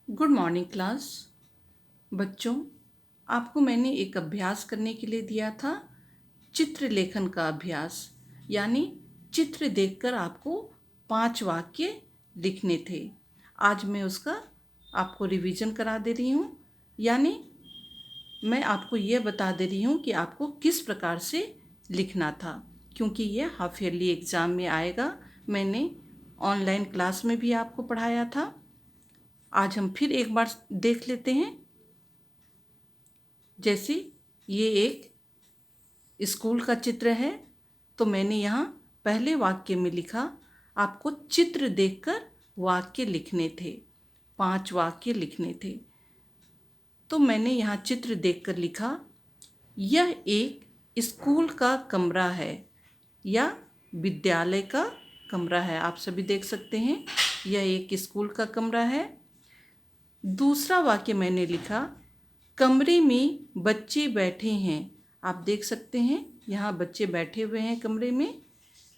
Good morning class. बच्चों, आपको मैंने एक अभ्यास करने के लिए दिया था, चित्र लेखन का अभ्यास। यानी चित्र देखकर आपको 5 वाक्य लिखने थे। आज मैं उसका आपको रिवीजन करा दे रही हूँ। यानी मैं आपको ये बता दे रही हूँ कि आपको किस प्रकार से लिखना था, क्योंकि ये हाफ ईयरली एग्ज़ाम में आएगा। मैंने ऑनलाइन क्लास में भी आपको पढ़ाया था। आज हम फिर एक बार देख लेते हैं। जैसे ये एक स्कूल का चित्र है, तो मैंने यहाँ पहले वाक्य में लिखा, आपको चित्र देखकर वाक्य लिखने थे, 5 वाक्य लिखने थे। तो मैंने यहाँ चित्र देखकर लिखा, यह एक स्कूल का कमरा है या विद्यालय का कमरा है। आप सभी देख सकते हैं, यह एक स्कूल का कमरा है। दूसरा वाक्य मैंने लिखा, कमरे में बच्चे बैठे हैं। आप देख सकते हैं, यहाँ बच्चे बैठे हुए हैं कमरे में।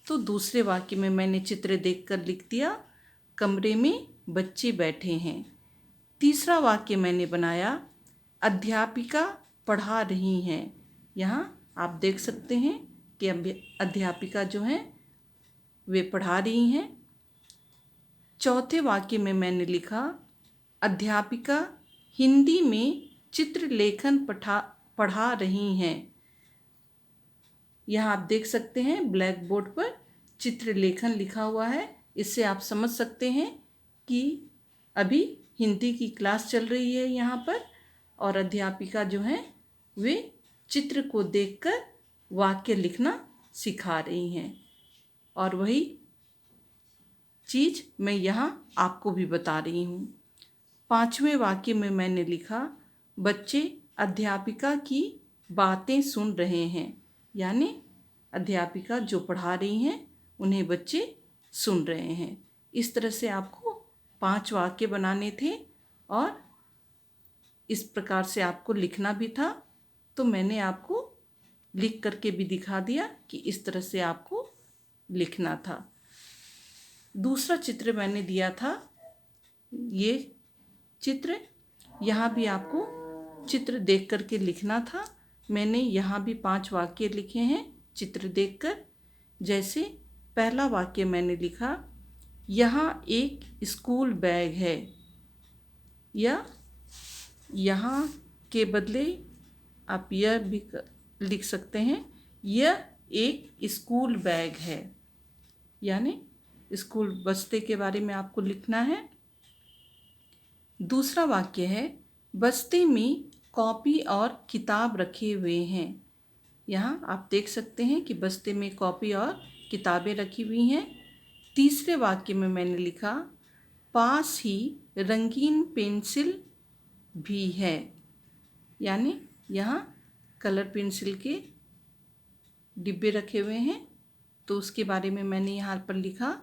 तो दूसरे वाक्य में मैंने चित्र देखकर लिख दिया, कमरे में बच्चे बैठे हैं। तीसरा वाक्य मैंने बनाया, अध्यापिका पढ़ा रही हैं। यहाँ आप देख सकते हैं कि अध्यापिका जो हैं वे पढ़ा रही हैं। चौथे वाक्य में मैंने लिखा, अध्यापिका हिंदी में चित्रलेखन पढ़ा रही हैं। यहाँ आप देख सकते हैं ब्लैक बोर्ड पर चित्रलेखन लिखा हुआ है। इससे आप समझ सकते हैं कि अभी हिंदी की क्लास चल रही है यहाँ पर, और अध्यापिका जो हैं वे चित्र को देखकर वाक्य लिखना सिखा रही हैं। और वही चीज़ मैं यहाँ आपको भी बता रही हूँ। पांचवें वाक्य में मैंने लिखा, बच्चे अध्यापिका की बातें सुन रहे हैं। यानी अध्यापिका जो पढ़ा रही हैं उन्हें बच्चे सुन रहे हैं। इस तरह से आपको 5 वाक्य बनाने थे और इस प्रकार से आपको लिखना भी था। तो मैंने आपको लिख करके भी दिखा दिया कि इस तरह से आपको लिखना था। दूसरा चित्र मैंने दिया था, ये चित्र, यहाँ भी आपको चित्र देख करके लिखना था। मैंने यहाँ भी 5 वाक्य लिखे हैं चित्र देखकर। जैसे पहला वाक्य मैंने लिखा, यहाँ एक स्कूल बैग है, या यहाँ के बदले आप यह भी लिख सकते हैं, यह एक स्कूल बैग है। यानी स्कूल बस्ते के बारे में आपको लिखना है। दूसरा वाक्य है, बस्ते में कॉपी और किताब रखे हुए हैं। यहाँ आप देख सकते हैं कि बस्ते में कॉपी और किताबें रखी हुई हैं। तीसरे वाक्य में मैंने लिखा, पास ही रंगीन पेंसिल भी है। यानी यहाँ कलर पेंसिल के डिब्बे रखे हुए हैं, तो उसके बारे में मैंने यहाँ पर लिखा।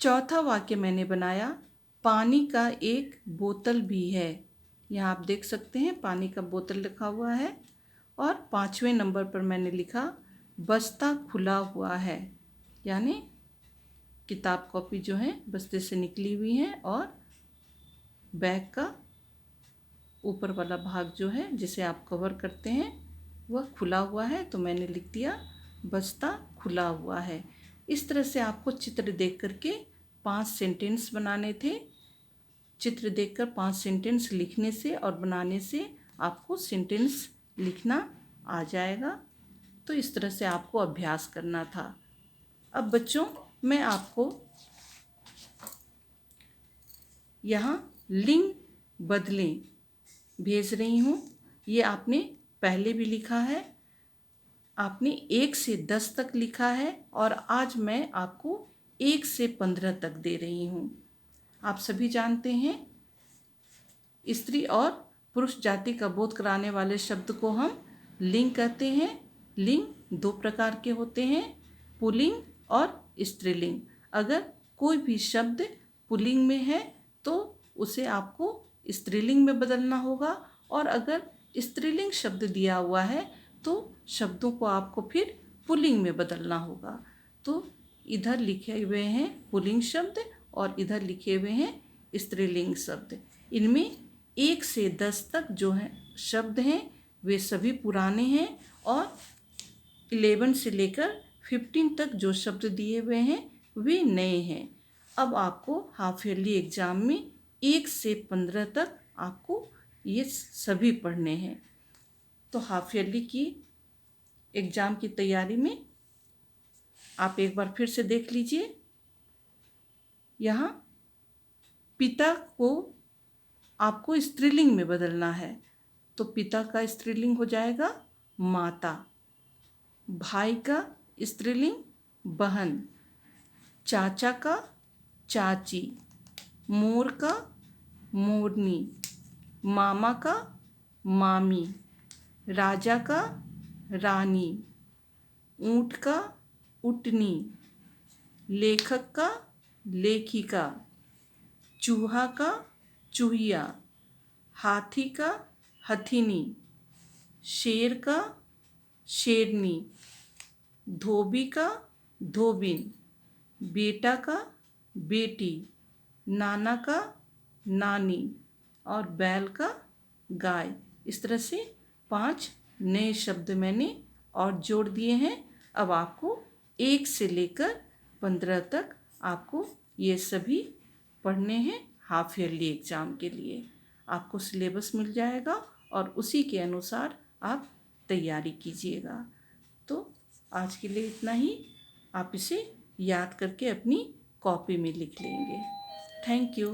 चौथा वाक्य मैंने बनाया, पानी का एक बोतल भी है। यहाँ आप देख सकते हैं पानी का बोतल रखा हुआ है। और 5वें नंबर पर मैंने लिखा, बस्ता खुला हुआ है। यानी किताब कॉपी जो है बस्ते से निकली हुई हैं और बैग का ऊपर वाला भाग जो है जिसे आप कवर करते हैं वह खुला हुआ है। तो मैंने लिख दिया, बस्ता खुला हुआ है। इस तरह से आपको चित्र देख करके 5 सेंटेंस बनाने थे। चित्र देखकर 5 सेंटेंस लिखने से और बनाने से आपको सेंटेंस लिखना आ जाएगा। तो इस तरह से आपको अभ्यास करना था। अब बच्चों, मैं आपको यहाँ लिंग बदलें भेज रही हूँ। ये आपने पहले भी लिखा है, आपने 1 से 10 तक लिखा है, और आज मैं आपको 1 से 15 तक दे रही हूँ। आप सभी जानते हैं, स्त्री और पुरुष जाति का बोध कराने वाले शब्द को हम लिंग कहते हैं। लिंग 2 प्रकार के होते हैं, पुल्लिंग और स्त्रीलिंग। अगर कोई भी शब्द पुल्लिंग में है तो उसे आपको स्त्रीलिंग में बदलना होगा, और अगर स्त्रीलिंग शब्द दिया हुआ है तो शब्दों को आपको फिर पुल्लिंग में बदलना होगा। तो इधर लिखे हुए हैं पुल्लिंग शब्द और इधर लिखे हुए हैं स्त्रीलिंग शब्द। इनमें 1 से 10 तक जो है शब्द हैं वे सभी पुराने हैं और 11 से लेकर 15 तक जो शब्द दिए हुए हैं वे नए हैं। अब आपको हाफ ईयरली एग्ज़ाम में 1 से 15 तक आपको ये सभी पढ़ने हैं। तो हाफ ईयरली की एग्ज़ाम की तैयारी में आप एक बार फिर से देख लीजिए। यहाँ पिता को आपको स्त्रीलिंग में बदलना है, तो पिता का स्त्रीलिंग हो जाएगा माता, भाई का स्त्रीलिंग बहन, चाचा का चाची, मोर का मोरनी, मामा का मामी, राजा का रानी, ऊँट का उटनी, लेखक का लेखिका, चूहा का चूहिया, हाथी का हथिनी, शेर का शेरनी, धोबी का धोबिन, बेटा का बेटी, नाना का नानी और बैल का गाय। इस तरह से 5 नए शब्द मैंने और जोड़ दिए हैं। अब आपको 1 से लेकर 15 तक आपको ये सभी पढ़ने हैं हाफ ईयरली एग्ज़ाम के लिए। आपको सिलेबस मिल जाएगा और उसी के अनुसार आप तैयारी कीजिएगा। तो आज के लिए इतना ही। आप इसे याद करके अपनी कॉपी में लिख लेंगे। Thank you.